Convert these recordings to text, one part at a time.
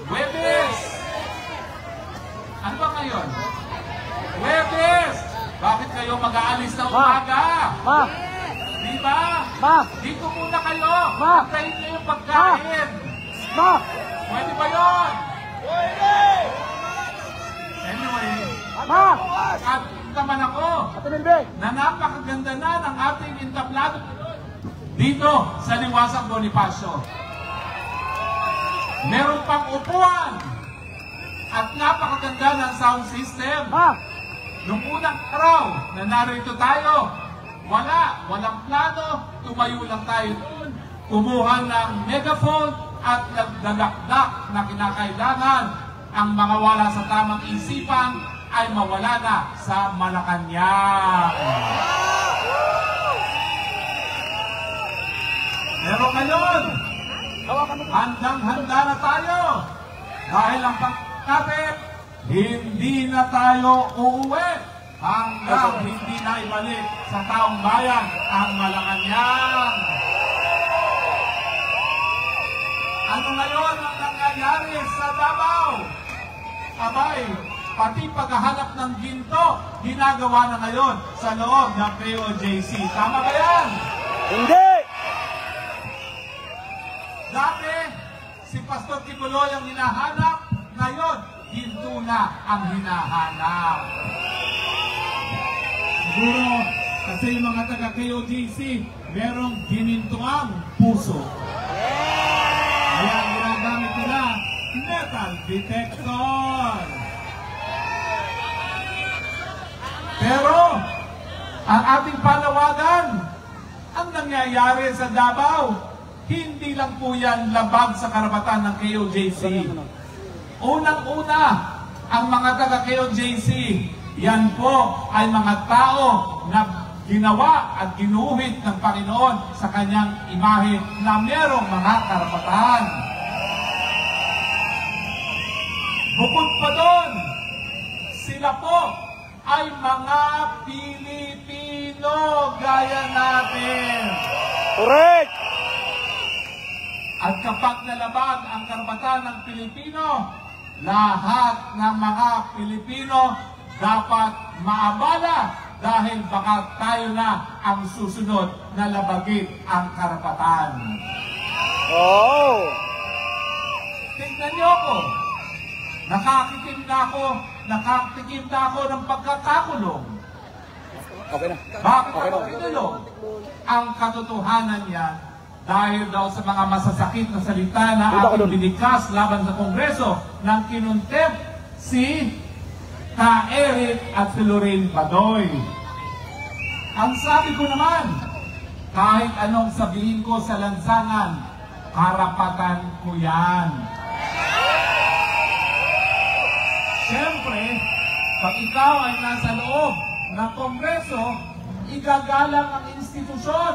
Huwebes! Ano ba ngayon? Huwebes! Bakit kayo mag-aalis na umaga? Ma! Di ba? Ma! Dito muna kayo! Ma! Antayin niyo yung pagkain! Ma! Pwede ba yun? Anyway, Ma! at naman ako Ate Milbe! na napakaganda na ng ating entablado dito sa Liwasang Bonifacio. Meron pang upuan at napakaganda ng sound system. Ma! Nung unang araw na narito tayo, walang plano, tumayo lang tayo doon, kumuha ng megaphone at nagdadakdak na kinakailangan ang mga wala sa tamang isipan ay mawala na sa Malacanang. Pero ngayon, handang-handa na tayo dahil ang pagkakapit, hindi na tayo uuwi hanggang hindi na ibalik sa taong bayan ang Malacanang. Ano ngayon ang nangyayari sa Davao? Abay, pati paghahanap ng ginto, ginagawa na ngayon sa loob ng POJC. Tama ba yan? Hindi! Dati, si Pastor Kibuloy ang hinahanap, ngayon, ginto na ang hinahanap. Siguro, kasi yung mga taga-KOJC, merong ginintuang puso. Kaya ang ginagamit nila, metal detector. Pero, ang ating panawagan, ang nangyayari sa Davao, hindi lang po yan labag sa karapatan ng KOJC. Unang-una, ang mga taga-KOJC, yan po ay mga tao na ginawa at ginuhit ng Panginoon sa kanyang imahe na merong mga karapatan. Bukod pa doon, sila po ay mga Pilipino gaya natin. Correct! At kapag nalabag ang karapatan ng Pilipino, lahat ng mga Pilipino dapat maabala dahil baka tayo na ang susunod na labagin ang karapatan. Oh! Tingnan niyo ako. Nakatikim na ako ng pagkakakulong. Okay na. Bakit Okay ako na. kinulong? Ang katotohanan niya, dahil daw sa mga masasakit na salita na ating binikas laban sa Kongreso nang kinontempt si Eric at si Lorraine Badoy. Ang sabi ko naman, kahit anong sabihin ko sa lansangan, karapatan ko yan. Siyempre, pag ikaw ay nasa loob ng Kongreso, igagalang ang institusyon.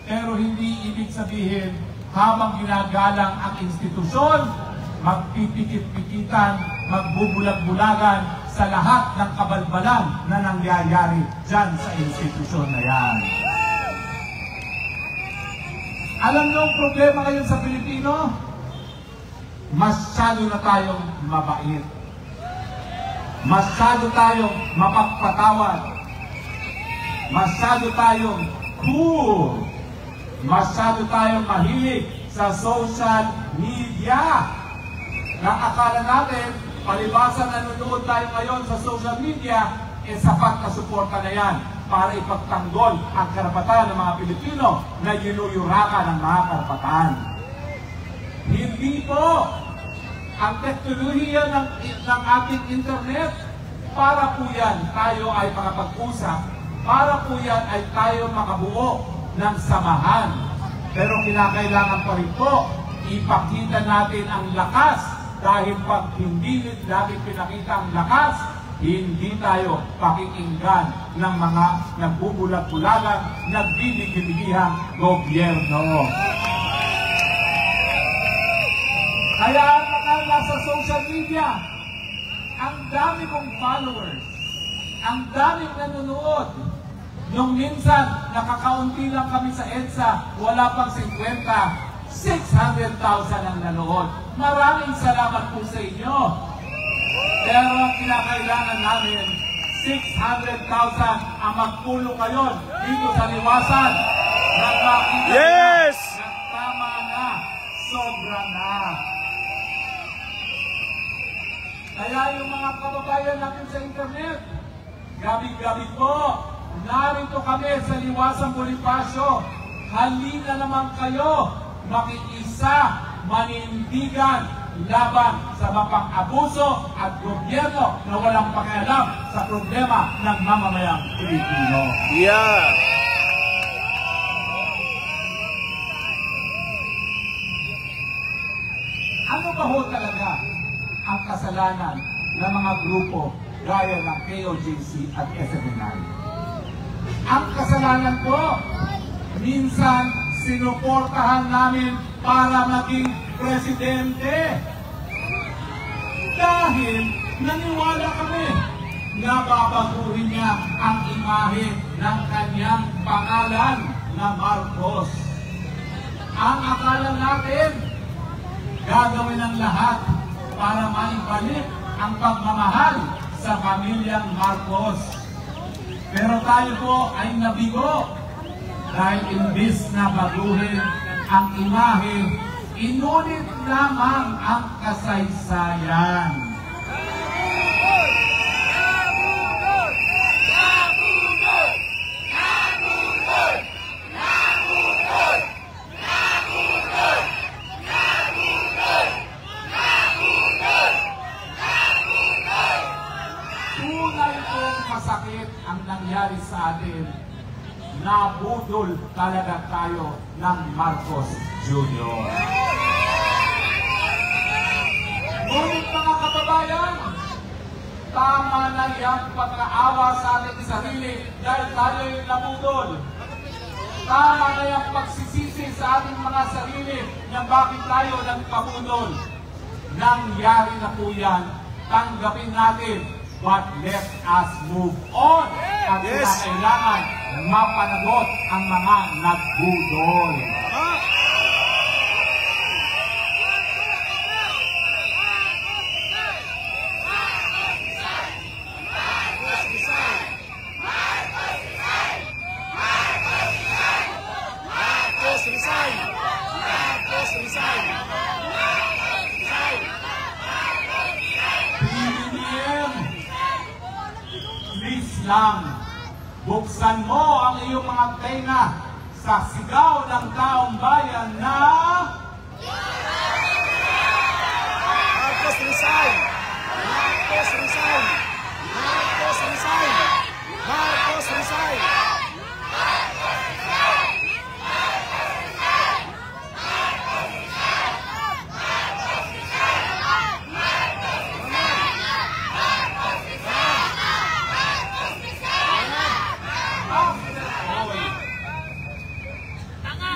Pero hindi ibig sabihin, habang ginagalang ang institusyon, magpipikit-pikitan, magbubulag-bulagan sa lahat ng kabalbalan na nangyayari dyan sa institusyon na yan. Alam niyo ang problema ngayon sa Pilipino? Masyado na tayong mabait. Masyado tayong mapagpatawad. Masyado tayong cool. Masyado tayong mahilig sa social media. Na akala natin, palibasa nanonood tayo ngayon sa social media, sapat na suporta na yan para ipagtanggol ang karapatan ng mga Pilipino na yinuyurakan ng mga karapatan. Hindi po. Ang teknolohiya ng ating internet, para po yan tayo ay makapag-usap, para po yan ay tayo makabuo ng samahan. Pero kinakailangan pa rin po, ipakita natin ang lakas dahil pag hindi natin pinakita ang lakas, hindi tayo pakikinggan ng mga nagbubulag-bulagan, nagbibigilihang gobyerno. Kaya mga nasa social media, ang dami kong followers, ang daming nanonood. Nung minsan, nakakaunti lang kami sa EDSA, wala pang 50. 600,000 ang nanood. Maraming salamat po sa inyo. Pero ang kinakailangan namin, 600,000 ang magpulong ngayon dito sa Liwasan. Nang makita Yes! na tama na, sobra na. Kaya yung mga kababayan natin sa internet, gabi-gabi po, narito kami sa Liwasan Bonifacio. Halina naman kayo, makiisa, manindigan, laban sa mapang-abuso at gobyerno na walang pakialam sa problema ng mamamayang Pilipino. Yeah. Ano ba ho talaga ang kasalanan ng mga grupo gaya ng KOJC at SMNI? Ang kasalanan po, minsan sinuportahan namin para maging presidente. Dahil naniwala kami na babaguhin niya ang imahe ng kanyang pangalan na Marcos. Ang akala natin, gagawin ang lahat para maibalik ang pagmamahal sa pamilyang Marcos. Pero tayo po ay nabigo dahil imbis na baguhin ang imahe, inulit lamang ang kasaysayan. Tunay pong masakit ang nangyari sa atin. Nabudol talaga tayo ng Marcos Jr. Ngunit mga kababayan, tama na yung pagkaawa sa ating sarili dahil tayo'y nabudol. Tama na yung pagsisisi sa ating mga sarili ng bakit tayo nagpabudol. Nangyari na po yan, tanggapin natin. But let us move on. At kailangan mapanagot ang mga nagbudol. Lang, buksan mo ang iyong mga tenga sa sigaw ng taong bayan na Marcos resign! Marcos resign! Marcos resign! Marcos resign!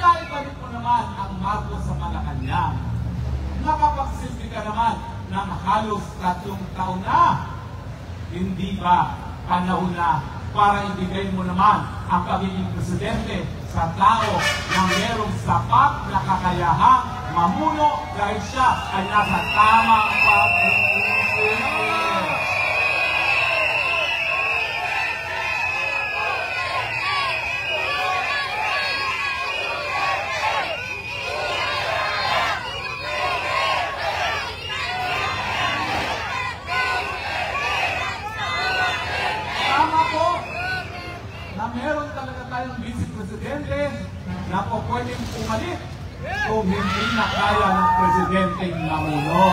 Naibalik mo naman ang Marcos sa Malacanang. Nakapagsilbi ka naman ng halos 3 taon na. Hindi ba panahon na para ibigay mo naman ang pagiging presidente sa tao na mayroong sapat na kakayahang mamuno dahil siya ay nasa tamang pagpupuli? Meron talaga tayong vice-presidente na po pwedeng pumalit kung hindi na kaya ng presidenteng namuno.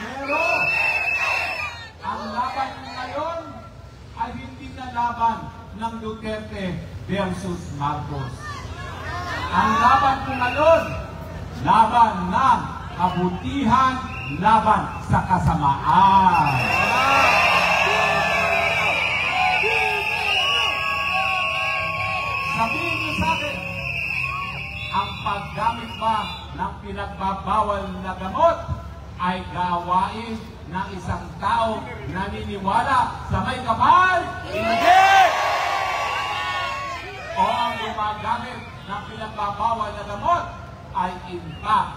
Pero ang laban ngayon ay hindi na laban ng Duterte versus Marcos. Ang laban po ngayon, laban ng kabutihan, laban sa kasamaan. Sabihin niyo sa akin, ang paggamit ba ng pinagbabawal na gamot ay gawain ng isang tao naniniwala sa may kapal? Hindi! O ang gumagamit ng pinagbabawal na gamot ay impact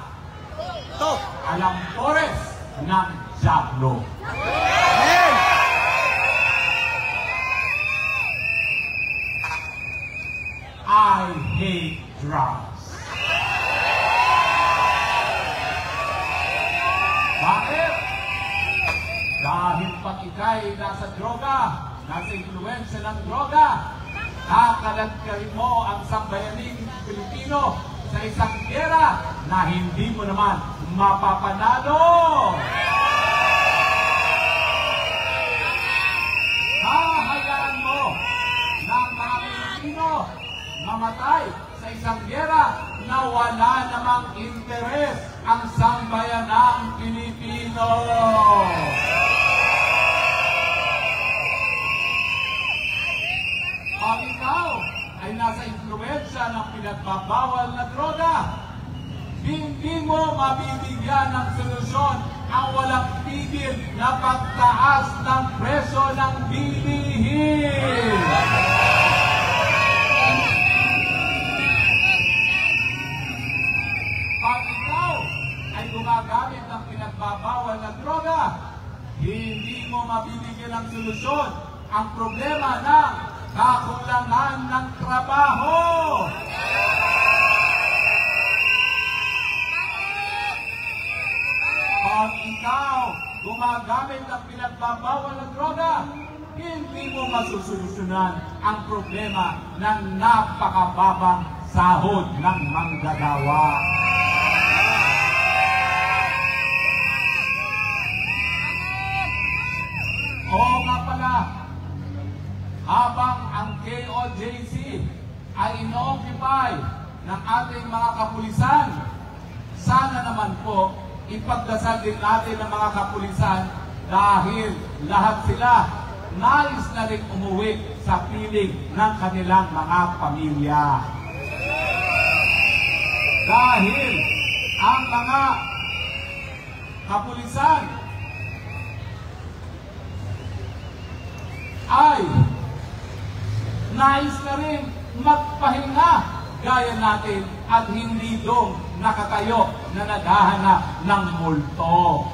To! alampores ng Diablo. Amen! I hate drugs. Bakit? Dahil pag ika'y nasa droga, nasa influensya ng droga, kakaladkarin mo ang sambayaning Pilipino sa isang gera na hindi mo naman mapapanalo. Hahayaan mo na mga Pilipino mamatay sa isang gera na wala namang interes ang sambayanang Pilipino. Pag ikaw ay nasa influensya ng pinagbabawal na droga, hindi mo mabibigyan ng solusyon ang walang tigil na pagtaas ng presyo ng bilihin. Pag ikaw ay gumagamit ng pinagbabawal na droga, hindi mo mabibigyan ng solusyon ang problema ng kakulangan ng trabaho. Pag ikaw gumagamit ng pinagbabawal na droga, hindi mo masusolusyonan ang problema ng napakababang sahod ng manggagawa. Oo nga pala, habang ang KOJC ay ino-occupy ng ating mga kapulisan, sana naman po ipagdasal din natin ng mga kapulisan dahil lahat sila nais na rin umuwi sa piling ng kanilang mga pamilya. Dahil ang mga kapulisan ay nais na rin magpahinga gaya natin at hindi doon nakatayo na naghahanap ng multo.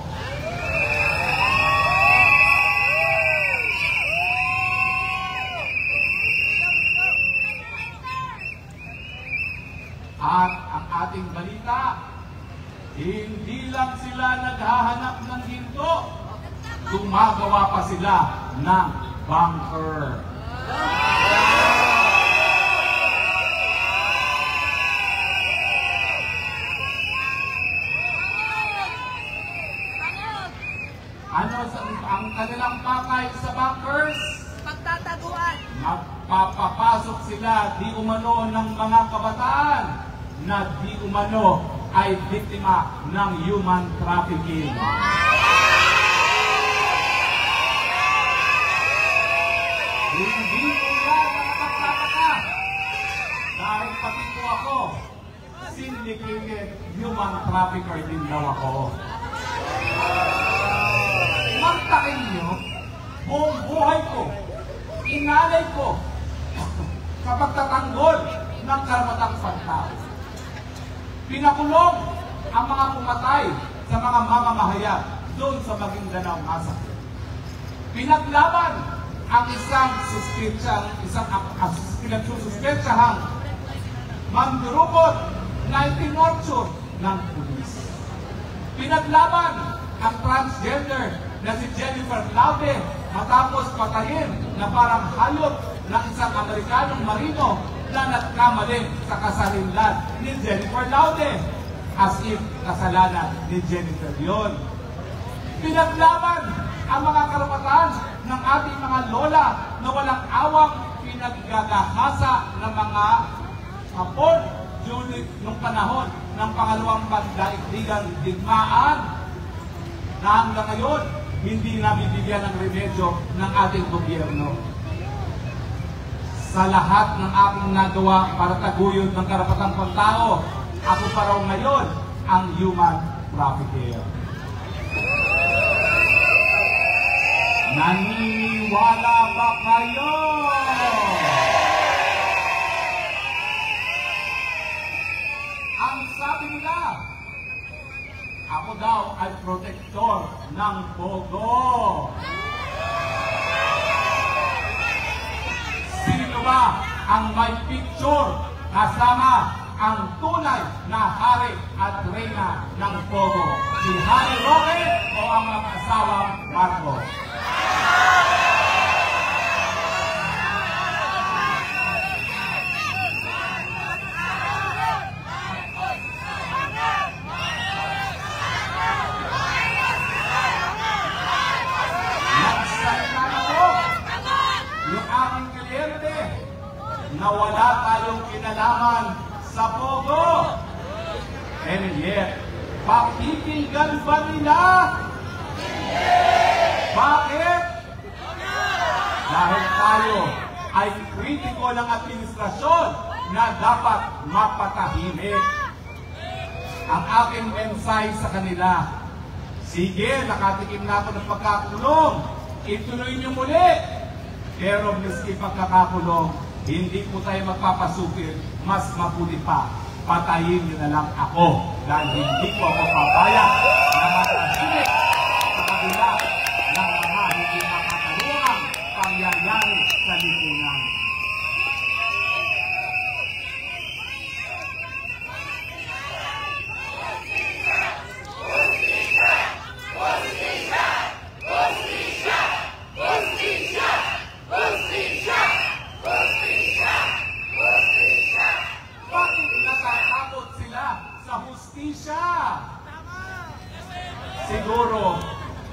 At ang ating balita, hindi lang sila naghahanap ng ginto, gumagawa pa sila ng bunker. Ano ang kanilang pakay sa bunkers? Pagtataguan. Magpapapasok sila di umano ng mga kabataan na di umano ay biktima ng human trafficking. Hindi ko yan nakapagtataka dahil pati ko ako syndicated human trafficker din daw ako. Magtakin nyo, buong buhay ko, inalay ko sa pagtatanggol ng karapatang pantao. Pinakulong ang mga pumatay sa mga mamamahayag doon sa Maguindanao Massacre. Pinaglaban ang isang pinagsususpetsahang mandurukot na ipinorture ng pulis. Pinaglaban ang transgender na si Jennifer Laude matapos patayin na parang hayop ng isang Amerikanong marino na nagkamali sa kasalinlan ni Jennifer Laude as if kasalanan ni Jennifer yon. Pinaglaban ang mga karapatan ng ating mga lola na walang awang pinaggagahasa ng mga hapon nung panahon ng pangalawang pandaigdigang digmaan na hanggang ngayon hindi nabibigyan ng remedyo ng ating gobyerno. Sa lahat ng aking nagawa para taguyod ng karapatang pantao, ako pa raw ngayon ang human trafficking. Naniniwala ba kayo? Ang sabi nila, ako daw ay protektor ng Pogo. Sino ba ang may picture kasama ang tunay na hari at reyna ng Pogo? Si Harry Roque o ang mag-asawang Marcos? Na wala tayong kinalaman sa Pogo. And yet, pakikinggan ba nila? Bakit? Dahil tayo ay kritiko ng administrasyon na dapat mapatahimik. Ang aking mensahe sa kanila, sige, nakatikim na ako ng pagkakulong. Ituloy niyo muli. Pero miski pagkakakulong, hindi po tayo magpapasukil, mas mabuti pa, patayin niyo na lang ako dahil hindi ko ako papayag na matahimik sa kabila ng mga hindi makakaruang pangyayari sa lipunan. Siguro,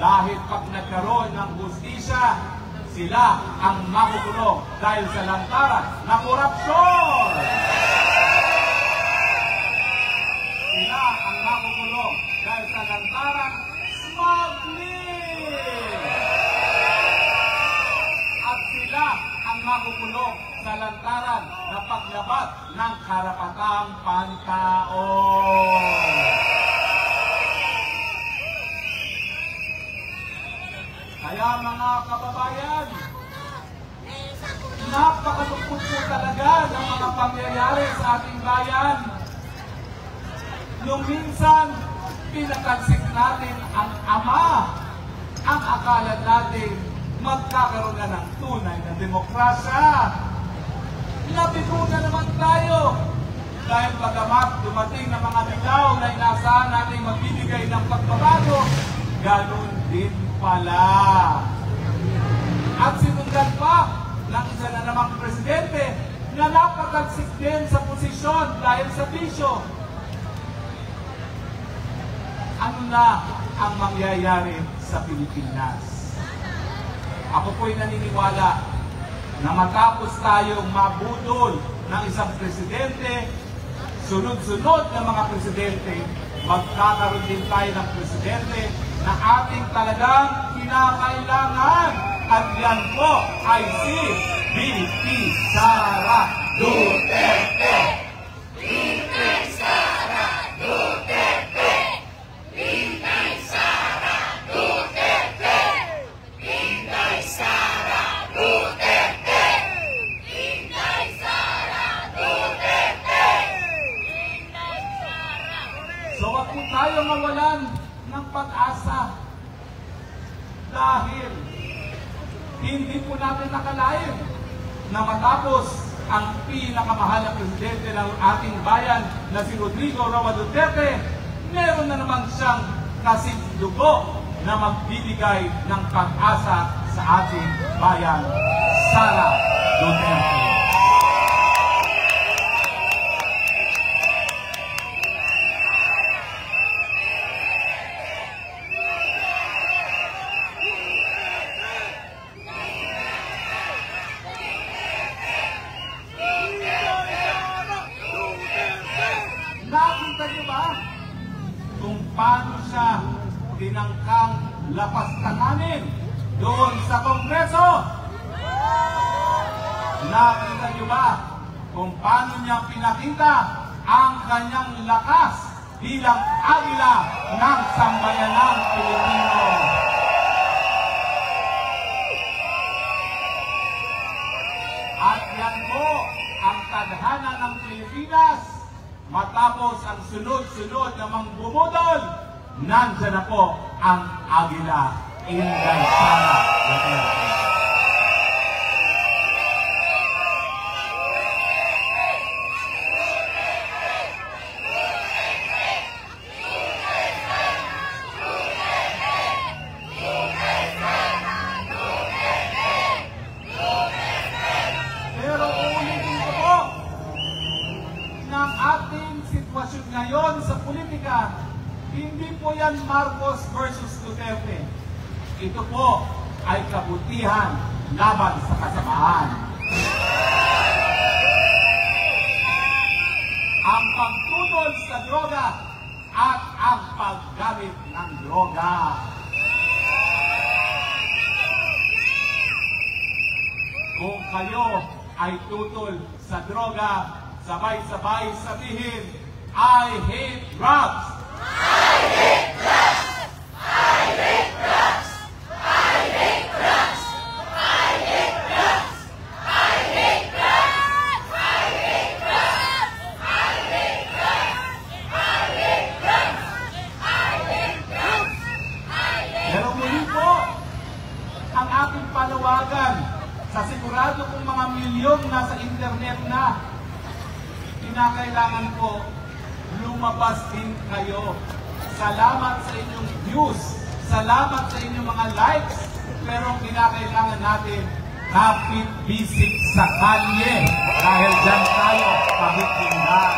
dahil pag nagkaroon ng hustisya, sila ang makukulong dahil sa lantaran na korupsyon. Sila ang makukulong dahil sa lantaran smuggling. At sila ang makukulong sa lantaran na paglabat ng karapatang pantao. Kaya mga kababayan, napakalungkot po talaga ng mga pangyayari sa ating bayan. Nung minsan, pinatalsik natin ang ama, ang akala natin magkakaroon na ng tunay na demokrasya. Nabigo na naman tayo. Dahil bagamat dumating ng mga biglaw na inaasahan natin magbibigay ng pagbabago, ganun din pala. At sinundan pa ng isa na namang presidente na napakagsik din sa posisyon dahil sa bisyo. Ano na ang mangyayari sa Pilipinas? Ako po'y naniniwala na matapos tayong mabudol ng isang presidente, sunod-sunod na mga presidente, magkakaroon din tayo ng presidente na ating talagang kinakailangan. At yan po ay si VP Sara Duterte. VP Sara Duterte. VP Sara Duterte. VP Sara Duterte. VP Sara Duterte. So wag po tayo mawalan ng pag-asa dahil hindi po natin nakalain na matapos ang pinakamahal na presidente ng ating bayan na si Rodrigo Roa Duterte, meron na naman siyang kasing dugo na magbibigay ng pag-asa sa ating bayan, Sara Duterte. Nakita niyo ba kung paano siya tinangkang lapastanganin doon sa Kongreso? Nakita niyo ba kung paano niya pinakita ang kanyang lakas bilang agila ng sambayanang Pilipino. At yan po ang tadhana ng Pilipinas. Matapos ang sunod-sunod na mangbumudol, nandyan na po ang agila, Inday Sara Duterte. Ngayon sa politika, hindi po yan Marcos versus Duterte. Ito po ay kabutihan laban sa kasamaan. Ang pagtutol sa droga at ang paggamit ng droga. Kung kayo ay tutol sa droga, sabay-sabay sabihin, I hate drugs. I hate drugs. I hate drugs. I hate drugs. I hate drugs. I hate drugs. I hate drugs. I hate drugs. I hate drugs. I hate drugs. Pero muli po, ang aking panawagan sa sigurado kong mga milyon nasa internet na, kinakailangan po lumabas din kayo. Salamat sa inyong views. Salamat sa inyong mga likes. Pero kinakailangan natin kapit bisik sa kalye. Dahil dyan tayo pagkikindan.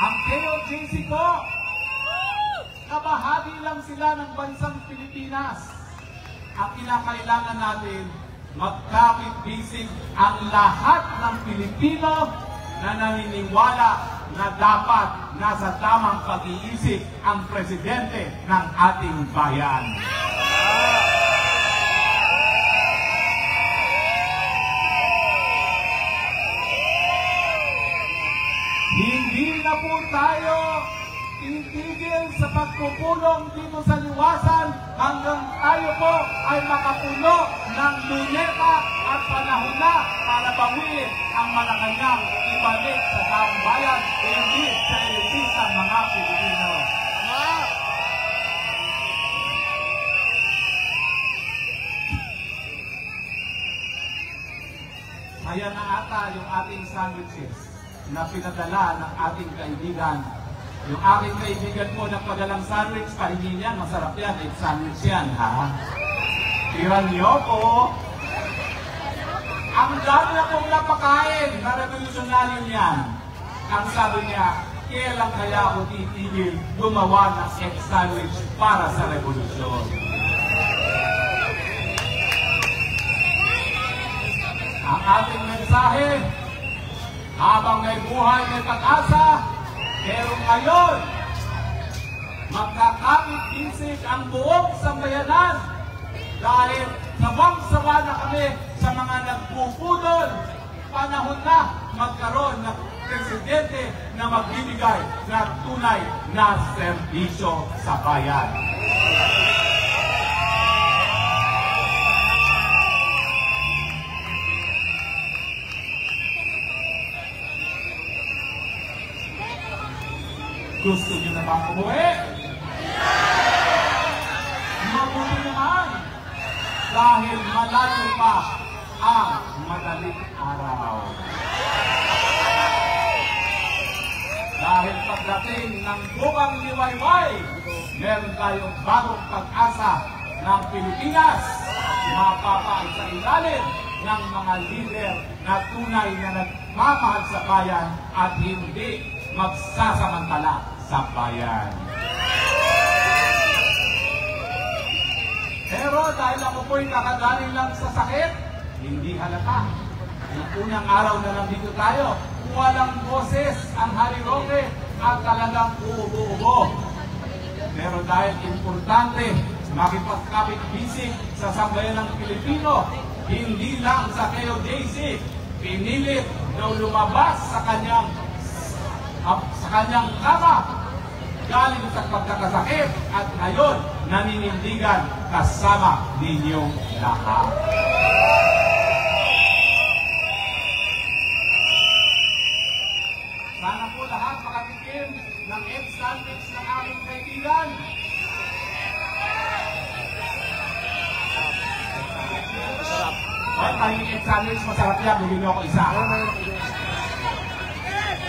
Ang KOJC ko, kabahagi lang sila ng bansang Pilipinas. Ang kinakailangan natin, magkapit-bisig ang lahat ng Pilipino na naniniwala na dapat nasa tamang pag-iisip ang presidente ng ating bayan. Hindi na po tayo titigil sa pagpupulong dito sa liwasan hanggang tayo po ay makapuno ng luneta at panahon na para bawiin ang Malacanang ibalik sa taong bayan, hindi sa elitistang mga Pilipino. Ayan na ata yung ating sandwiches na pinadala ng ating kaibigan. Yung aking kaibigan po nagpadalang sandwich, pahingi niyan, masarap yan, egg sandwich yan, ha? Tiran niyo po. Ang dami na pong napakain na revolusyonaryo niyan. Ang sabi niya, kailan kaya ako titigil gumawa ng egg sandwich para sa revolusyon? Ang ating mensahe, habang may buhay, may pag-asa, pero ngayon, magkakapit-bisig ang buong sambayanan dahil sawang-sawa na kami sa mga nagpupudol. Panahon na magkaroon ng presidente na magbibigay ng tunay na serbisyo sa bayan. Gusto niyo na bang umuwi? Mabuti naman. Dahil malayo pa ang madaling araw. Dahil pagdating ng bukang liwayway, meron tayong bagong pag-asa ng Pilipinas. Mapapailalim ng mga lider na tunay na nagmamahal sa bayan at hindi magsasamantala sa bayan. Pero dahil ako po'y nakagaling lang sa sakit, hindi halata. Yung unang araw na lang dito tayo, walang boses ang Hari Roque at talagang uubo-ubo. Pero dahil importante makipagkapit-bisig sa sambayan ng Pilipino Hindi lang sa KOJC, pinilit na lumabas sa kanyang kama galing sa pagkakasakit at ngayon naninindigan kasama ninyong lahat. Sana po lahat makatikim ng egg sandwich ng aming kaibigan. Masarap. Ay, tayong egg sandwich, masarap yan. Bigyan niyo ako isa.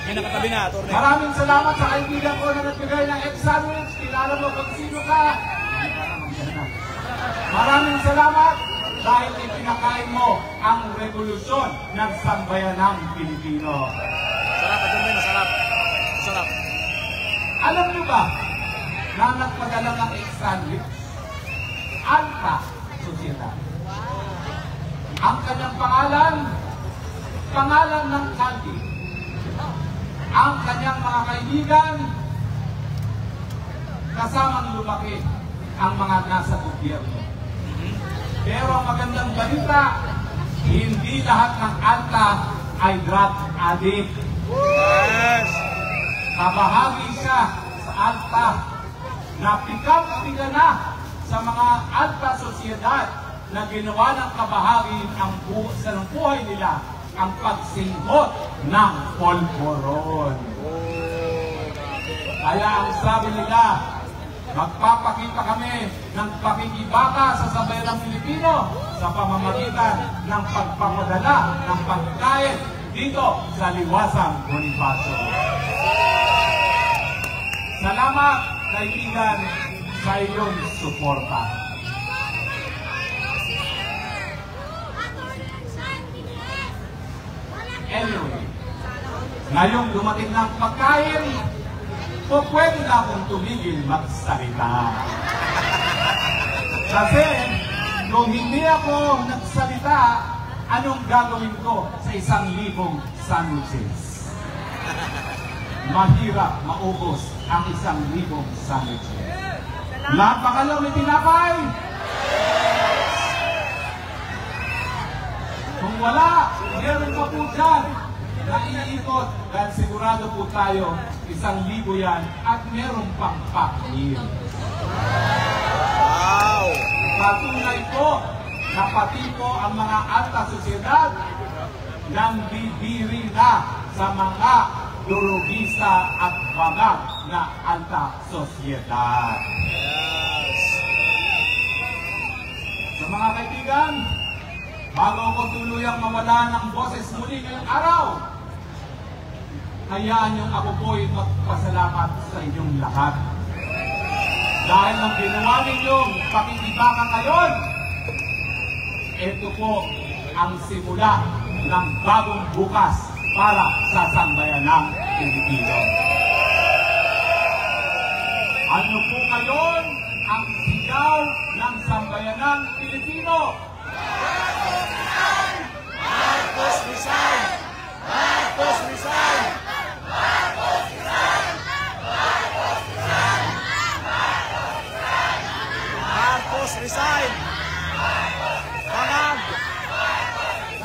May nakatabi na, Atty. Maraming salamat sa kaibigan ko na nagbigay ng egg sandwich. Kilala mo kung sino ka. Maraming salamat dahil ipinakain mo ang revolusyon ng sambayanang Pilipino. Masarap, Atty. Masarap. Masarap. Alam niyo ba na nagpadala ng egg sandwich? Alta Sociedad. Ang kanyang pangalan ng Caldi. Ang kanyang mga kaibigan, kasamang lumaki ang mga nasa gobyerno. Pero ang magandang balita, hindi lahat ng Alta ay drug addict. Yes! Kabahagi siya sa Alta na pikap-pika na sa mga Alta Sociedad na ginawa ng kabahagi sa buhay nila ang pagsinghot ng polvoron. Kaya ang sabi nila, magpapakita kami ng pakikibaka sa sambayanang Pilipino sa pamamagitan ng pagpapadala ng pagkain dito sa Liwasang Bonifacio. Salamat, kaibigan, sa iyong suporta. Anyway, ngayong dumating ng pagkain, o pwede na akong tumigil magsalita. Kasi, kung hindi ako nagsalita, anong gagawin ko sa 1,000 sandwiches? Mahirap maubos ang 1,000 sandwiches. Lahat ba kayo may tinapay? Kung wala, meron pa po dyan na iniikot dahil sigurado po tayo 1,000 yan at meron pang pakil. Wow! Patunay po na pati po ang mga Alta Sociedad nang bibiri na sa mga durugista at bangag na Alta Sociedad. Yes! Sa mga kaibigan, bago ako tuluyang mawala ng boses muli ngayong araw, hayaan niyong ako po'y magpasalamat sa inyong lahat. Dahil ang ginawa ninyong pakikibaka ngayon, ito po ang simula ng bagong bukas para sa sambayanang Pilipino. Ano po ngayon ang sigaw ng sambayanang Pilipino? Marcos resign! Marcos resign! Marcos resign! Marcos resign! Marcos resign! Marcos resign! Bangag!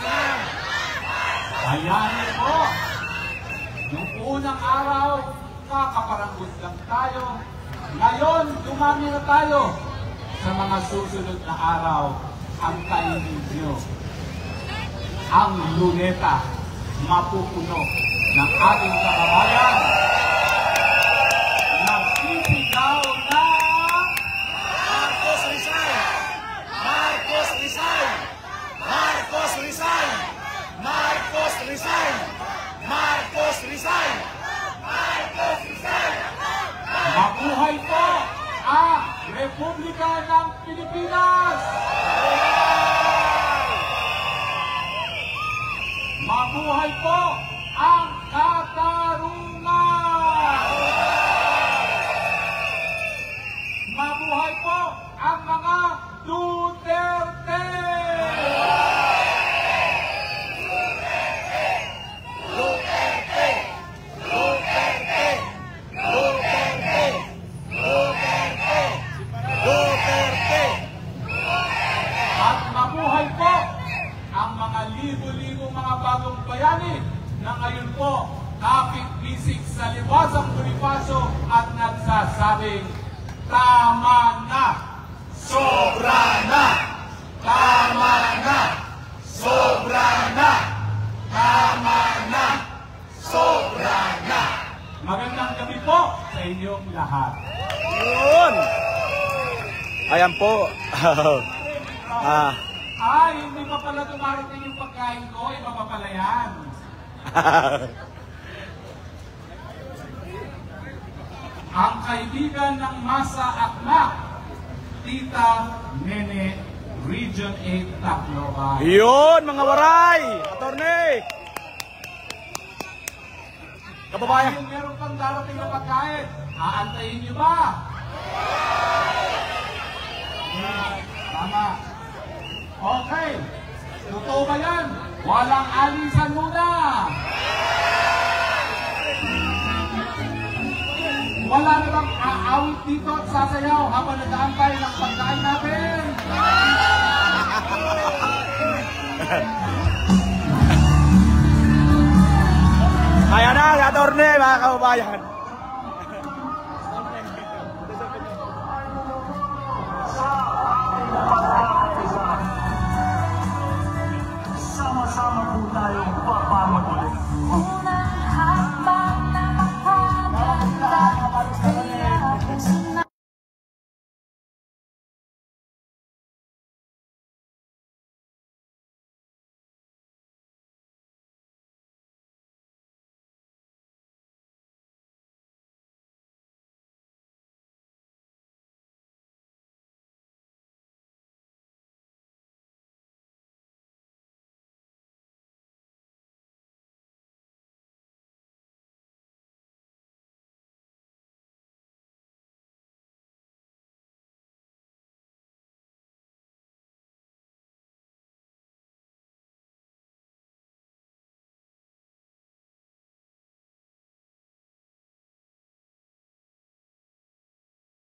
Bangag! Hayaan niyo po. Noong unang araw, kakaparanggot lang tayo. Ngayon, dumami na tayo. Sa mga susunod na araw, ang kainin niyo. Ang luneta, mapupuno ng ating kababayan. Nagsisigaw na Marcos resign! Marcos resign! Marcos resign! Marcos resign! Marcos resign! Marcos resign! mabuhay po ang Republika ng Pilipinas! Mabuhay po ang katarungan! Mabuhay po ang mga Duterte! Duterte! Duterte! Duterte! Duterte! Duterte! At mabuhay po traffic bisig sa Liwasang Bonifacio at nagsasabing, tama na! Sobra na! Tama na! Sobra na! Tama na! Sobra na! Magandang gabi po sa inyong lahat. Yun! Ayan po. Ay, hindi pa pala dumarating yung pagkain ko, iba pa pala yan. Ang kaibigan ng Masa Akmak, Tita Nene, Region 8, Tacloban. Yun, mga waray! Attorney! Kababayan! Dahil meron pang darating na pagkain, aantayin niyo ba? Tama. Okay. Totoo ba yan? Walang alisan muna. Wala na bang aawit dito at sasayaw habang nag-aantay ng pagkain natin? Ayan na, attorney, mga kababayan!